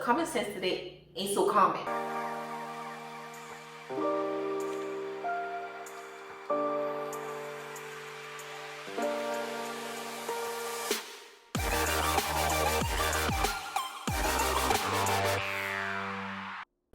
Common sense today ain't so common.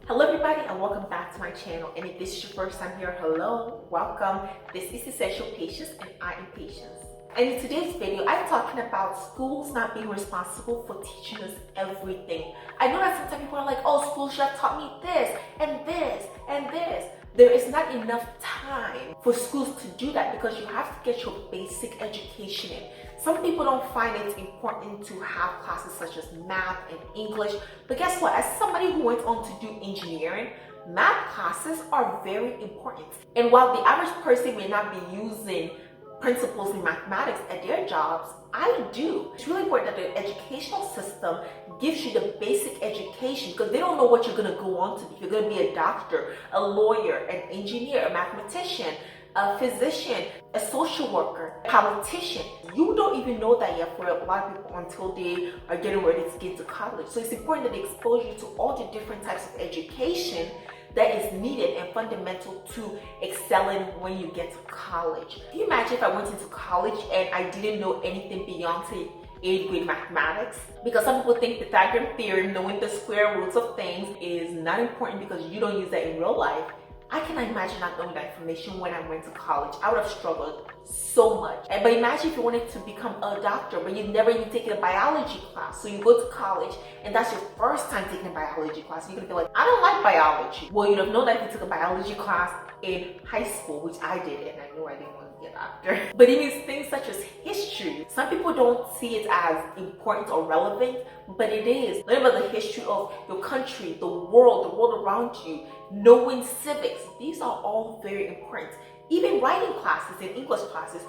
Hello everybody and welcome back to my channel, and if this is your first time here, hello, welcome. This is Essential Patience and I am Patience. And in today's video, I'm talking about schools not being responsible for teaching us everything. I know that sometimes people are like, oh, school should have taught me this and this and this. There is not enough time for schools to do that because you have to get your basic education in. Some people don't find it important to have classes such as math and English, but guess what? As somebody who went on to do engineering, math classes are very important. And while the average person may not be using principles in mathematics at their jobs, I do. It's really important that the educational system gives you the basic education because they don't know what you're going to go on to be. You're going to be a doctor, a lawyer, an engineer, a mathematician, a physician, a social worker, a politician. You don't even know that yet for a lot of people until they are getting ready to get to college. So it's important that they expose you to all the different types of education that is needed and fundamental to excelling when you get to college. Can you imagine if I went into college and I didn't know anything beyond, say, 8th grade mathematics? Because some people think Pythagorean theorem, knowing the square roots of things, is not important because you don't use that in real life. I cannot imagine not knowing that information when I went to college. I would have struggled so much. But imagine if you wanted to become a doctor, but you've never even taken a biology class. So you go to college and that's your first time taking a biology class. You're gonna be like, I don't like biology. Well, you'd have known that if you took a biology class in high school, which I did, and I knew I didn't want to be a doctor. But even things such as history, some people don't see it as important or relevant, but it is. Learn about the history of your country, the world around you, knowing civics. These are all very important. Even writing classes and English classes,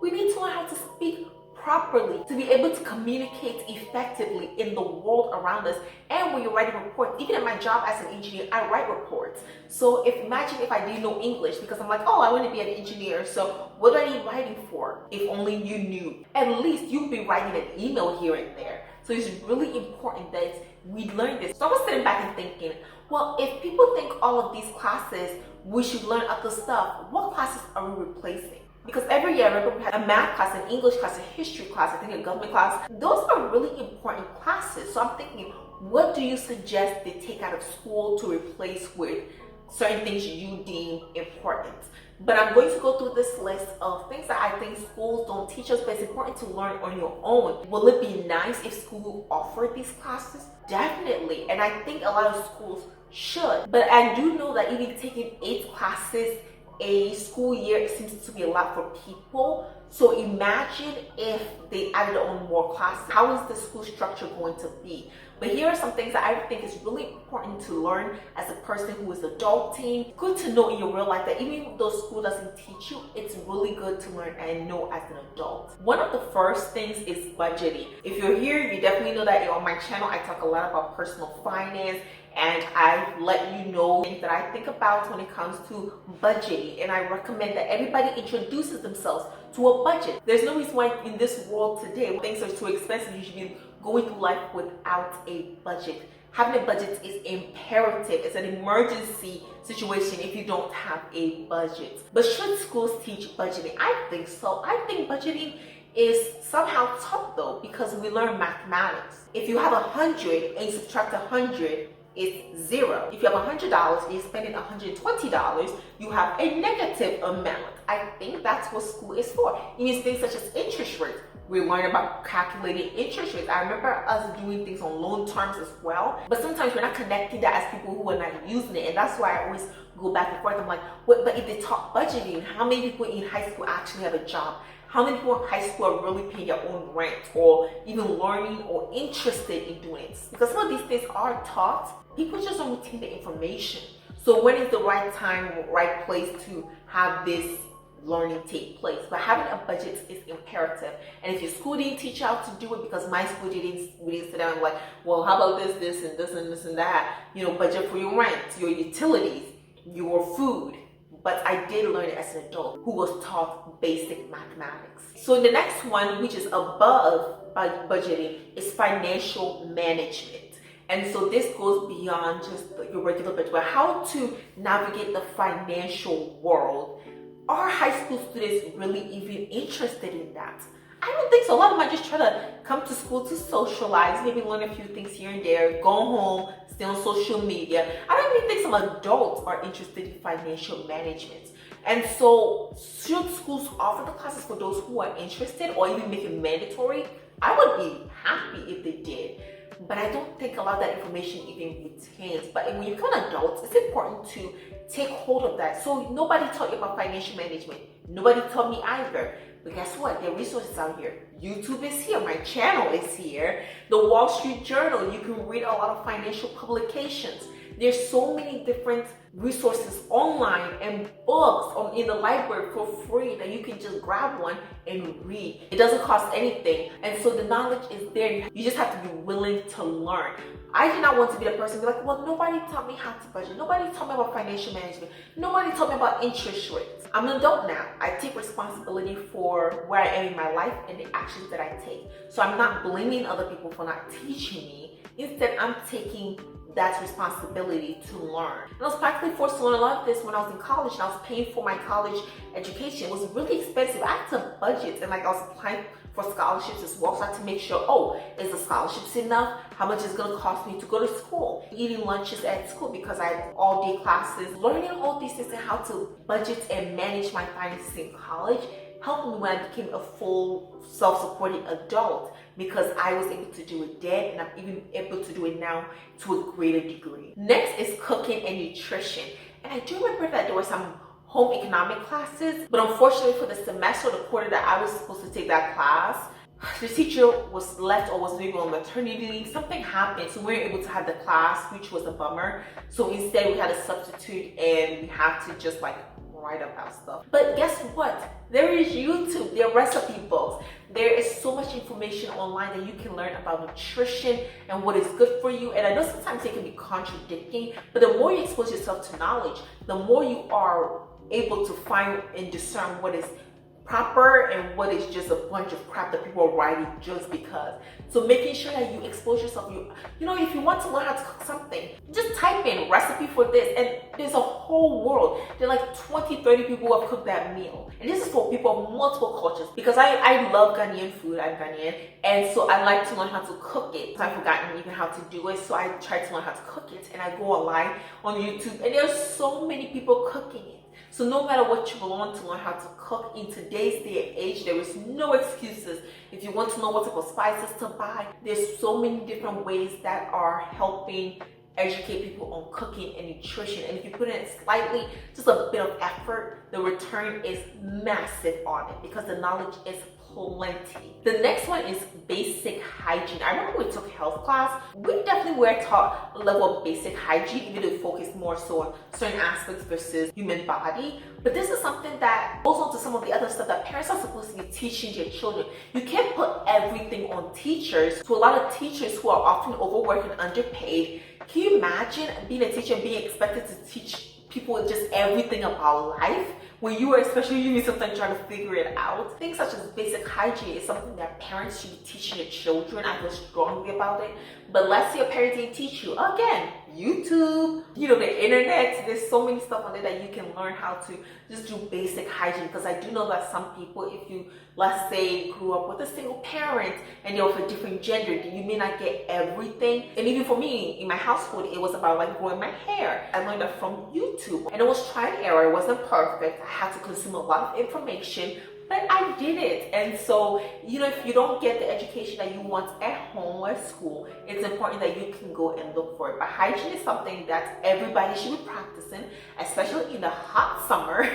we need to learn how to speak properly to be able to communicate effectively in the world around us. And when you're writing reports, even at my job as an engineer, I write reports. So imagine if I didn't know English because I'm like, oh, I want to be an engineer, so what do I need writing for? If only you knew. At least you'd be writing an email here and there. So it's really important that we learn this. So I was sitting back and thinking, well, if people think all of these classes, we should learn other stuff, what classes are we replacing? Because every year, I remember we had a math class, an English class, a history class, I think a government class. Those are really important classes. So I'm thinking, what do you suggest they take out of school to replace with certain things you deem important? But I'm going to go through this list of things that I think schools don't teach us, but it's important to learn on your own. Will it be nice if school offered these classes? Definitely. And I think a lot of schools should. But I do know that even taking 8 classes a school year seems to be a lot for people. So imagine if they added on more classes. How is the school structure going to be? But here are some things that I think is really important to learn as a person who is adulting. Good to know in your real life that even though school doesn't teach you, it's really good to learn and know as an adult. One of the first things is budgeting. If you're here, you definitely know that on my channel, I talk a lot about personal finance, and I let you know things that I think about when it comes to budgeting. And I recommend that everybody introduces themselves to a budget. There's no reason why in this world today, things are too expensive, you should be going through life without a budget. Having a budget is imperative. It's an emergency situation if you don't have a budget. But should schools teach budgeting? I think so. I think budgeting is somehow tough though, because we learn mathematics. If you have 100 and you subtract 100, it's 0. If you have $100 and you're spending $120, you have a negative amount. I think that's what school is for. It means things such as interest rates. We learn about calculating interest rates. I remember us doing things on loan terms as well, but sometimes we're not connecting that as people who are not using it, and that's why I always go back and forth. I'm like, what, but if they taught budgeting, how many people in high school actually have a job? How many people in high school are really paying their own rent or even learning or interested in doing it? Because some of these things are taught, people just don't retain the information. So when is the right time, right place to have this learning take place? But having a budget is imperative. And if your school didn't teach you how to do it, because my school we didn't sit down and like, well, how about this and this and this and that, budget for your rent, your utilities, your food. But I did learn it as an adult who was taught basic mathematics. So the next one, which is above budgeting, is financial management. And so this goes beyond just your regular budget, but how to navigate the financial world. Are high school students really even interested in that? I don't think so. A lot of them are just trying to come to school to socialize, maybe learn a few things here and there, go home, stay on social media. I don't even think some adults are interested in financial management. And so, should schools offer the classes for those who are interested or even make it mandatory? I would be happy if they did. But I don't think a lot of that information even retains. But when you become an adult, it's important to take hold of that. So nobody taught you about financial management. Nobody taught me either. But guess what? There are resources out here. YouTube is here. My channel is here. The Wall Street Journal. You can read a lot of financial publications. There's so many different resources online and books in the library for free that you can just grab one and read. It doesn't cost anything. And so the knowledge is there. You just have to be willing to learn. I did not want to be the person to be like, well, nobody taught me how to budget. Nobody taught me about financial management. Nobody taught me about interest rates. I'm an adult now. I take responsibility for where I am in my life and the actions that I take. So I'm not blaming other people for not teaching me. Instead, I'm taking that responsibility to learn. And I was practically forced to learn a lot of this when I was in college and I was paying for my college education. It was really expensive. I had to budget, and like I was applying for scholarships as well. So I had to make sure, oh, is the scholarships enough? How much is it gonna cost me to go to school? Eating lunches at school because I had all day classes. Learning all these things and how to budget and manage my finances in college helped me when I became a full self-supporting adult, because I was able to do it then and I'm even able to do it now to a greater degree. Next is cooking and nutrition. And I do remember that there were some home economic classes, but unfortunately for the semester or the quarter that I was supposed to take that class, the teacher was left or was maybe on maternity leave. Something happened, so we weren't able to have the class, which was a bummer. So instead we had a substitute and we had to just like write about stuff. But guess what? There is YouTube, there are recipe books. There is so much information online that you can learn about nutrition and what is good for you. And I know sometimes they can be contradicting, but the more you expose yourself to knowledge, the more you are able to find and discern what is proper and what is just a bunch of crap that people are writing just because. So making sure that you expose yourself, you know, if you want to learn how to cook something, just type in recipe for this and there's a whole world. There are like 20-30 people who have cooked that meal. And this is for people of multiple cultures, because I love Ghanaian food. I'm Ghanaian, and so I like to learn how to cook it. I've forgotten even how to do it, so I try to learn how to cook it, and I go online on YouTube and there's so many people cooking it. So no matter what you want to learn how to cook in today's day and age, there is no excuses. If you want to know what type of spices to buy, there's so many different ways that are helping educate people on cooking and nutrition. And if you put in slightly, just a bit of effort, the return is massive on it because the knowledge is plenty. The next one is basic hygiene. I remember we took health class. We definitely were taught a level of basic hygiene, even though we focus more so on certain aspects versus human body. But this is something that goes on to some of the other stuff that parents are supposed to be teaching their children. You can't put everything on teachers. To a lot of teachers who are often overworked and underpaid, can you imagine being a teacher and being expected to teach people just everything about life when you are, especially you need something trying to figure it out? Things such as basic hygiene is something that parents should be teaching their children. I feel strongly about it. But let's say a parent didn't teach you. Again, YouTube, you know, the internet, there's so many stuff on there that you can learn how to just do basic hygiene. Because I do know that some people, if you, let's say, grew up with a single parent and you're of a different gender, you may not get everything. And even for me, in my household, it was about like growing my hair. I learned that from YouTube. And it was trial and error. It wasn't perfect. I had to consume a lot of information, but I did it. And so, you know, if you don't get the education that you want at home or at school, it's important that you can go and look for it. But hygiene is something that everybody should be practicing, especially in the hot summer.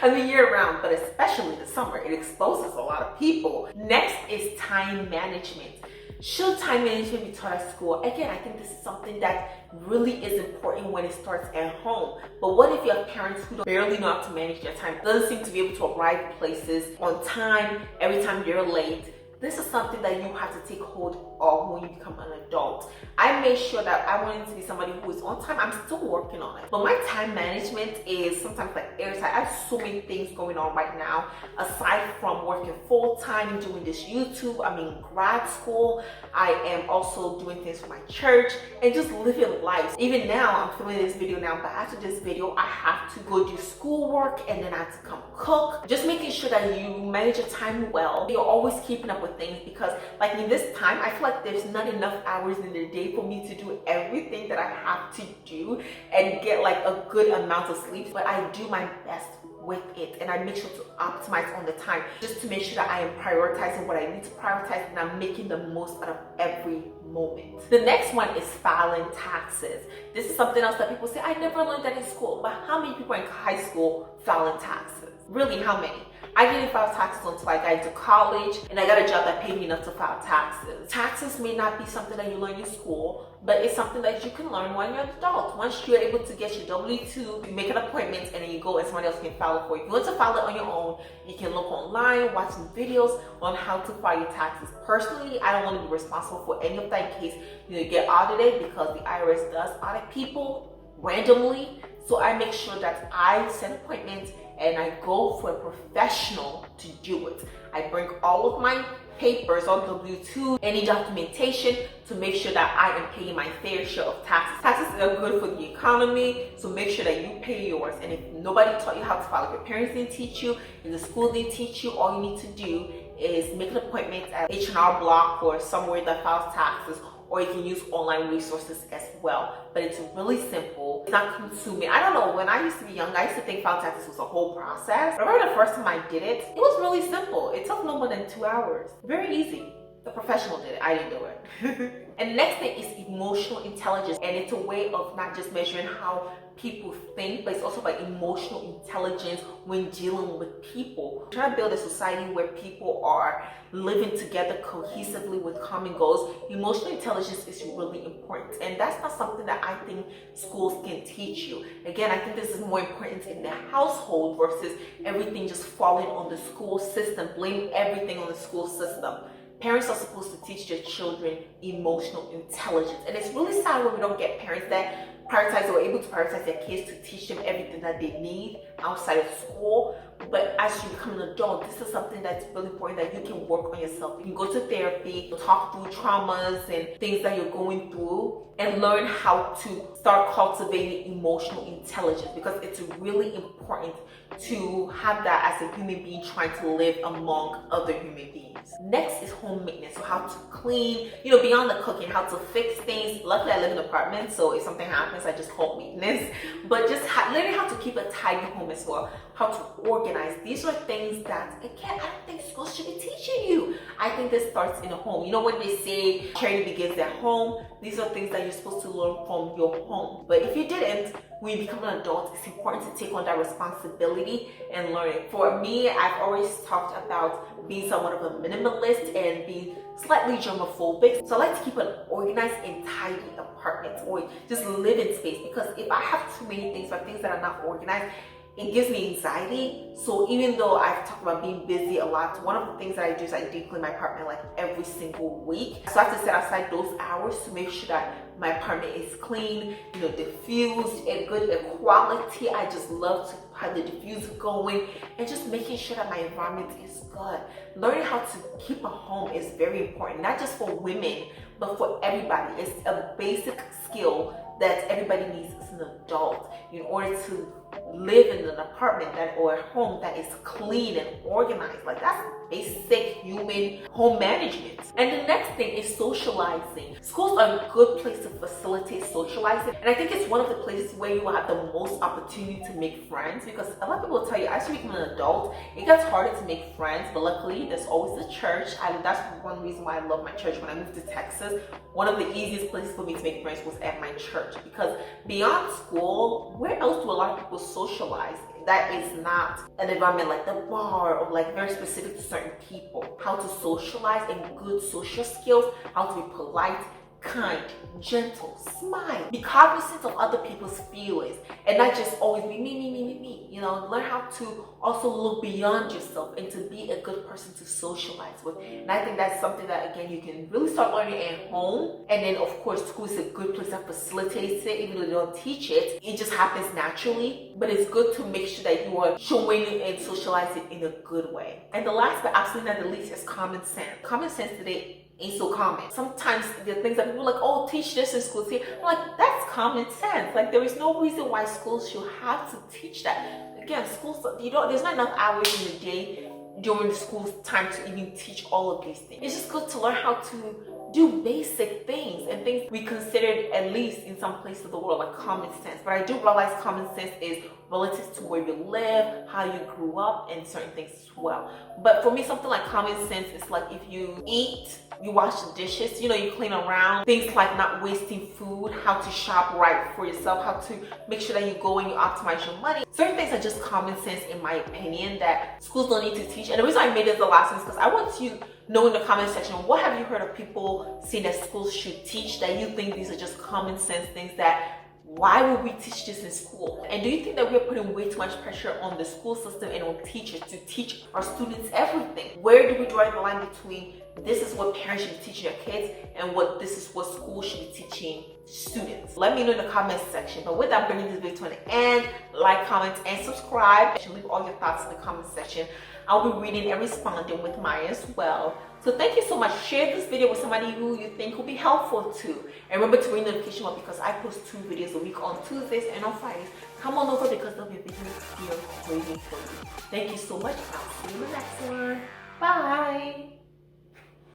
I mean, year round, but especially the summer. It exposes a lot of people. Next is time management. Should time management be taught at school? Again, I think this is something that really is important when it starts at home. But what if you have parents who barely know how to manage their time? Doesn't seem to be able to arrive places on time, every time they're late. This is something that you have to take hold of when you become an adult. I made sure that I wanted to be somebody who is on time. I'm still working on it. But my time management is sometimes like airtight. I have so many things going on right now. Aside from working full-time, doing this YouTube, I'm in grad school. I am also doing things for my church and just living life. Even now, I'm filming this video now, but after this video, I have to go do schoolwork and then I have to come cook. Just making sure that you manage your time well. You're always keeping up with things, because like in this time, I feel like there's not enough hours in the day for me to do everything that I have to do and get like a good amount of sleep, but I do my best with it, and I make sure to optimize on the time just to make sure that I am prioritizing what I need to prioritize and I'm making the most out of every moment. The next one is filing taxes. This is something else that people say, I never learned that in school, but how many people in high school filing taxes? Really, how many? I didn't file taxes until I got into college and I got a job that paid me enough to file taxes. Taxes may not be something that you learn in school, but it's something that you can learn when you're an adult. Once you're able to get your W-2, you make an appointment and then you go and somebody else can file it for you. If you want to file it on your own, you can look online, watch some videos on how to file your taxes. Personally, I don't want to be responsible for any of that in case you get audited, because the IRS does audit people randomly. So I make sure that I set appointments and I go for a professional to do it. I bring all of my papers on W-2, any documentation to make sure that I am paying my fair share of taxes. Taxes are good for the economy, so make sure that you pay yours. And if nobody taught you how to file, if your parents didn't teach you, if the school didn't teach you, all you need to do is make an appointment at H&R Block or somewhere that files taxes, or you can use online resources as well. But it's really simple. It's not consuming. I don't know, when I used to be young, I used to think filing taxes was a whole process. I remember the first time I did it, it was really simple. It took no more than 2 hours. Very easy. The professional did it, I didn't do it. And the next thing is emotional intelligence. And it's a way of not just measuring how people think, but it's also about emotional intelligence when dealing with people. We're trying to build a society where people are living together cohesively with common goals. Emotional intelligence is really important, and that's not something that I think schools can teach you. Again, I think this is more important in the household versus everything just falling on the school system, blame everything on the school system. Parents are supposed to teach their children emotional intelligence, and it's really sad when we don't get parents that prioritize or able to prioritize their kids to teach them everything that they need outside of school. But as you become an adult, this is something that's really important, that you can work on yourself. You can go to therapy, talk through traumas and things that you're going through, and learn how to start cultivating emotional intelligence, because it's really important to have that as a human being trying to live among other human beings. Next is home maintenance, so how to clean, beyond the cooking, how to fix things. Luckily, I live in an apartment, so if something happens, I just home maintenance. But just learning how to keep a tidy home as well, how to organize. These are things that, again, I don't think schools should be teaching you. I think this starts in a home. You know when they say charity begins at home? These are things that you're supposed to learn from your home. But if you didn't, when you become an adult, it's important to take on that responsibility and learn it. For me, I've always talked about being somewhat of a minimalist and being slightly germophobic. So I like to keep an organized and tidy apartment, or just living space, because if I have too many things or things that are not organized, it gives me anxiety. So even though I've talked about being busy a lot, one of the things that I do is I deep clean my apartment like every single week. So I have to set aside those hours to make sure that my apartment is clean, diffused, and good quality. I just love to have the diffuser going and just making sure that my environment is good. Learning how to keep a home is very important, not just for women, but for everybody. It's a basic skill that everybody needs as an adult in order to live in an apartment or a home that is clean and organized. Like, that's basic human home management. And the next thing is socializing. Schools are a good place to facilitate socializing, and I think it's one of the places where you will have the most opportunity to make friends, because a lot of people will tell you as you become an adult, it gets harder to make friends, but luckily there's always the church. That's one reason why I love my church. When I moved to Texas, one of the easiest places for me to make friends was at my church, because beyond school, where else do a lot of people socialize that is not an environment like the bar or like very specific to certain people? How to socialize and good social skills, how to be polite, kind, gentle, smile. Be cognizant of other people's feelings and not just always be me. You know, learn how to also look beyond yourself and to be a good person to socialize with. And I think that's something that, again, you can really start learning at home. And then, of course, school is a good place that facilitates it, even though they don't teach it. It just happens naturally. But it's good to make sure that you are showing it and socializing in a good way. And the last but absolutely not the least is common sense. Common sense today ain't so common. Sometimes there are things that people are like, oh, teach this in school. I'm like, that's common sense. Like, there is no reason why schools should have to teach that. Again, schools, there's not enough hours in the day during the school's time to even teach all of these things. It's just good to learn how to do basic things and things we considered, at least in some places of the world, like common sense. But I do realize common sense is relative to where you live, how you grew up, and certain things as well. But for me, something like common sense is like if you eat, you wash the dishes, you clean around, things like not wasting food, how to shop right for yourself, how to make sure that you go and you optimize your money. Certain things are just common sense, in my opinion, that schools don't need to teach. And the reason I made it the last one is because I want you to know in the comment section, what have you heard of people saying that schools should teach that you think these are just common sense things that why would we teach this in school? And do you think that we're putting way too much pressure on the school system and on teachers to teach our students everything? Where do we draw the line between this is what parents should be teaching their kids and this is what schools should be teaching students? Let me know in the comments section. But with that, I'm bringing this video to an end. Like, comment, and subscribe. And leave all your thoughts in the comment section. I'll be reading and responding with mine as well. So thank you so much. Share this video with somebody who you think will be helpful too. And remember to ring the notification bell because I post 2 videos a week on Tuesdays and on Fridays. Come on over because there'll be a video here waiting for you. Thank you so much. I'll see you in the next one. Bye.